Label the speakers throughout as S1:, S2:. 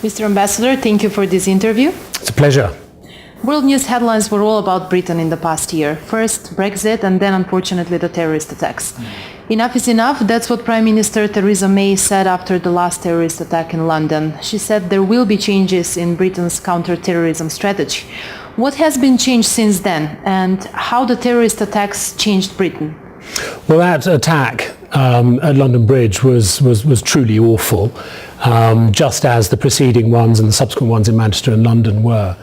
S1: Mr. Ambassador, thank you for this interview.
S2: It's a pleasure.
S1: World news headlines were all about Britain in the past year. First Brexit and then unfortunately the terrorist attacks. Enough is enough. That's what Prime Minister Theresa May said after the last terrorist attack in London. She said there will be changes in Britain's counter-terrorism strategy. What has been changed since then, and how the terrorist attacks changed Britain?
S2: Well, that attack at London Bridge was truly awful, just as the preceding ones and the subsequent ones in Manchester and London were.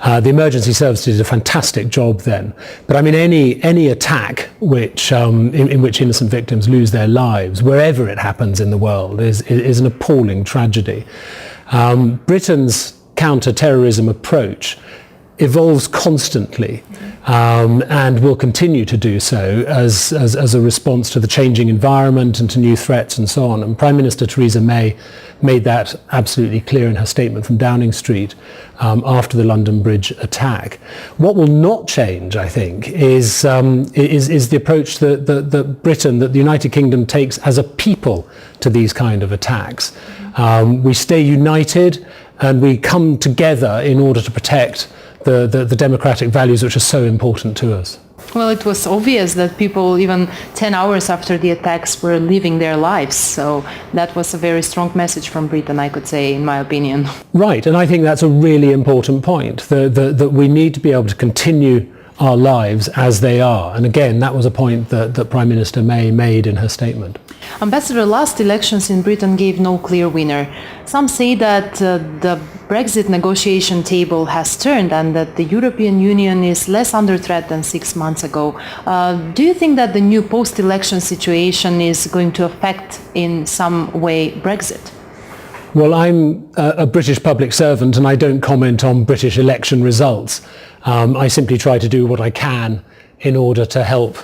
S2: The emergency services did a fantastic job then. But I mean, any attack in which innocent victims lose their lives, wherever it happens in the world, is an appalling tragedy. Britain's counter-terrorism approach evolves constantly and will continue to do so as a response to the changing environment and to new threats and so on. And Prime Minister Theresa May made that absolutely clear in her statement from Downing Street after the London Bridge attack. What will not change, I think, is the approach that Britain, that the United Kingdom takes as a people to these kind of attacks. We stay united and we come together in order to protect the democratic values which are so important to us.
S1: Well, it was obvious that people, even 10 hours after the attacks, were living their lives. So that was a very strong message from Britain, I could say, in my opinion.
S2: Right, and I think that's a really important point, that we need to be able to continue our lives as they are. And again, that was a point that Prime Minister May made in her statement.
S1: Ambassador, last elections in Britain gave no clear winner. Some say that the Brexit negotiation table has turned and that the European Union is less under threat than 6 months ago. Do you think that the new post-election situation is going to affect in some way Brexit?
S2: Well, I'm a British public servant and I don't comment on British election results. I simply try to do what I can in order to help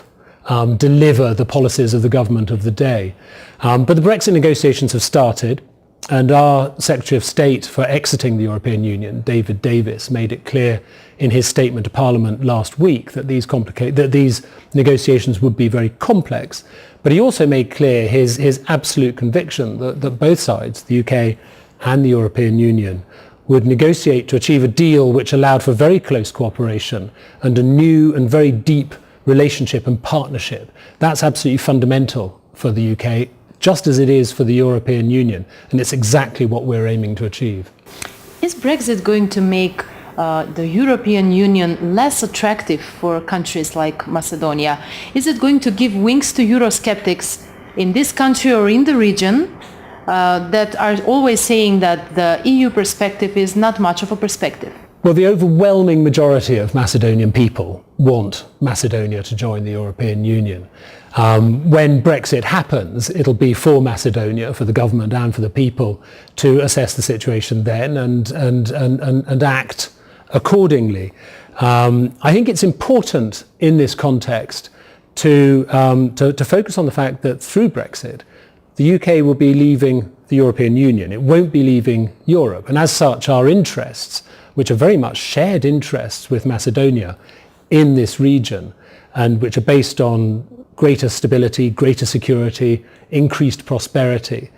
S2: deliver the policies of the government of the day. But the Brexit negotiations have started, and our Secretary of State for exiting the European Union, David Davis, made it clear in his statement to Parliament last week that these negotiations would be very complex. But he also made clear his absolute conviction that both sides, the UK and the European Union, would negotiate to achieve a deal which allowed for very close cooperation and a new and very deep relationship and partnership. That's absolutely fundamental for the UK, just as it is for the European Union, and it's exactly what we're aiming to achieve.
S1: Is Brexit going to make the European Union less attractive for countries like Macedonia? Is it going to give wings to Eurosceptics in this country or in the region that are always saying that the EU perspective is not much of a perspective?
S2: Well, the overwhelming majority of Macedonian people want Macedonia to join the European Union. When Brexit happens, it'll be for Macedonia, for the government and for the people, to assess the situation then and act accordingly. I think it's important in this context to focus on the fact that through Brexit, the UK will be leaving the European Union. It won't be leaving Europe. And as such, our interests, which are very much shared interests with Macedonia in this region, and which are based on greater stability, greater security, increased prosperity,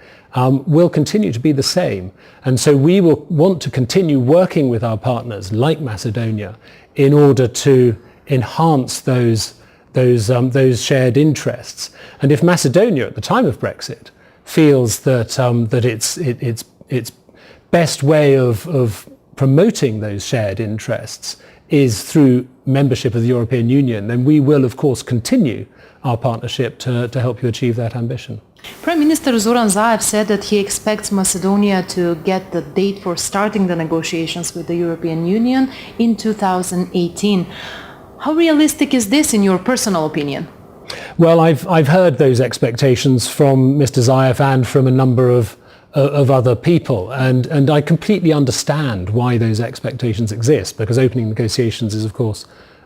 S2: will continue to be the same. And so we will want to continue working with our partners like Macedonia in order to enhance those shared interests. And if Macedonia at the time of Brexit feels that its best way of promoting those shared interests is through membership of the European Union, then we will of course continue our partnership to help you achieve that ambition.
S1: Prime Minister Zoran Zaev said that he expects Macedonia to get the date for starting the negotiations with the European Union in 2018. How realistic is this in your personal opinion?
S2: Well, I've heard those expectations from Mr. Zaev and from a number of other people, and I completely understand why those expectations exist, because opening negotiations is of course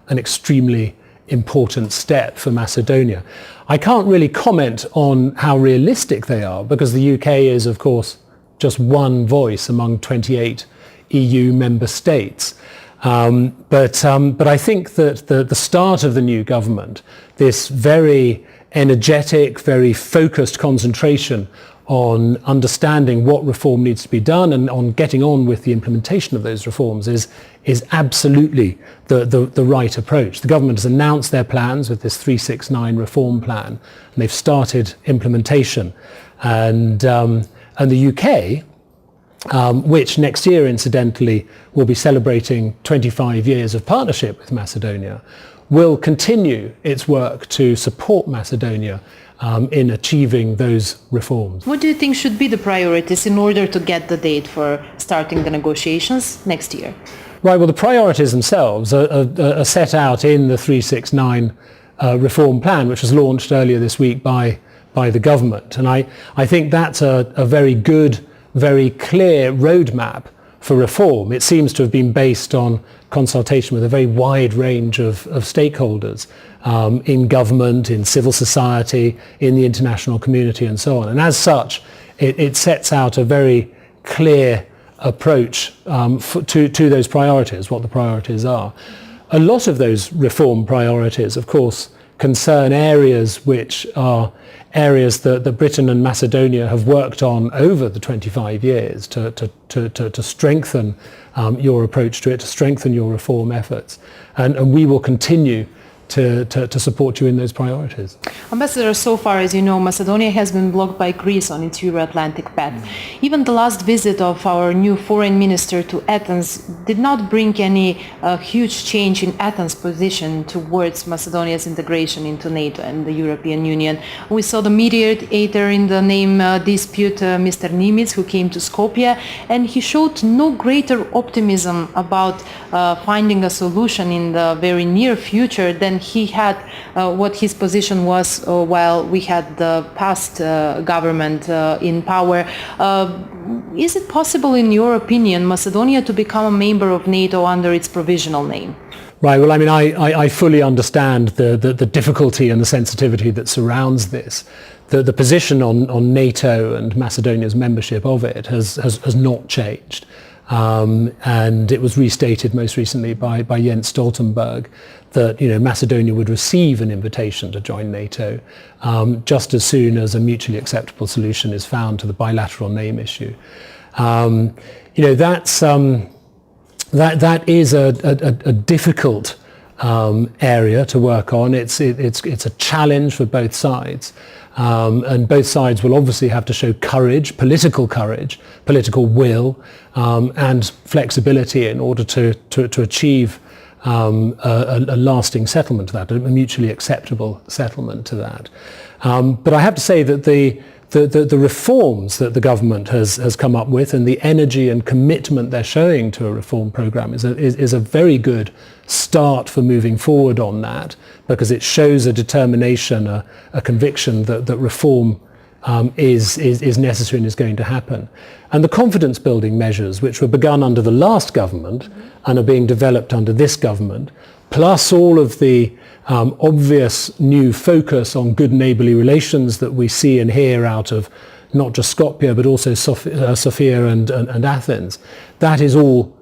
S2: an extremely important step for Macedonia. I can't really comment on how realistic they are, because the UK is of course just one voice among 28 EU member states. But I think that the start of the new government, this very energetic, very focused concentration on understanding what reform needs to be done and on getting on with the implementation of those reforms is absolutely the right approach. The government has announced their plans with this 369 reform plan, and they've started implementation. And the UK, which next year, incidentally, will be celebrating 25 years of partnership with Macedonia, will continue its work to support Macedonia in achieving those reforms.
S1: What do you think should be the priorities in order to get the date for starting the negotiations next year?
S2: Right, well, the priorities themselves are set out in the 369 reform plan, which was launched earlier this week by the government. And I think that's a very good, very clear roadmap for reform. It seems to have been based on consultation with a very wide range of stakeholders in government, in civil society, in the international community and so on. And as such, it sets out a very clear approach to those priorities, what the priorities are. A lot of those reform priorities, of course, concern areas which are areas that Britain and Macedonia have worked on over the 25 years to strengthen your approach to it, to strengthen your reform efforts. And we will continue to support you in those priorities.
S1: Ambassador, so far, as you know, Macedonia has been blocked by Greece on its Euro-Atlantic path. Even the last visit of our new foreign minister to Athens did not bring any huge change in Athens' position towards Macedonia's integration into NATO and the European Union. We saw the mediator in the name dispute, Mr. Nimitz, who came to Skopje, and he showed no greater optimism about finding a solution in the very near future than he had what his position was while we had the past government in power. Is it possible, in your opinion, Macedonia to become a member of NATO under its provisional name?
S2: Right. Well, I mean, I fully understand the difficulty and the sensitivity that surrounds this. The position on NATO and Macedonia's membership of it has not changed. And it was restated most recently by Jens Stoltenberg that Macedonia would receive an invitation to join NATO just as soon as a mutually acceptable solution is found to the bilateral name issue. That is a difficult area to work on. It's a challenge for both sides. And both sides will obviously have to show courage, political will, and flexibility in order to achieve a lasting settlement to that, a mutually acceptable settlement to that. But I have to say that the reforms that the government has come up with and the energy and commitment they're showing to a reform programme is a very good start for moving forward on that, because it shows a determination, a conviction that reform is necessary and is going to happen. And the confidence building measures which were begun under the last government and are being developed under this government, plus all of the obvious new focus on good neighbourly relations that we see and hear out of not just Skopje but also Sofia and Athens, that is all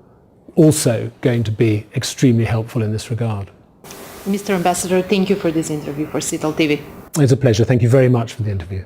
S2: also going to be extremely helpful in this regard.
S1: Mr. Ambassador, thank you for this interview for Sittel TV.
S2: It's a pleasure. Thank you very much for the interview.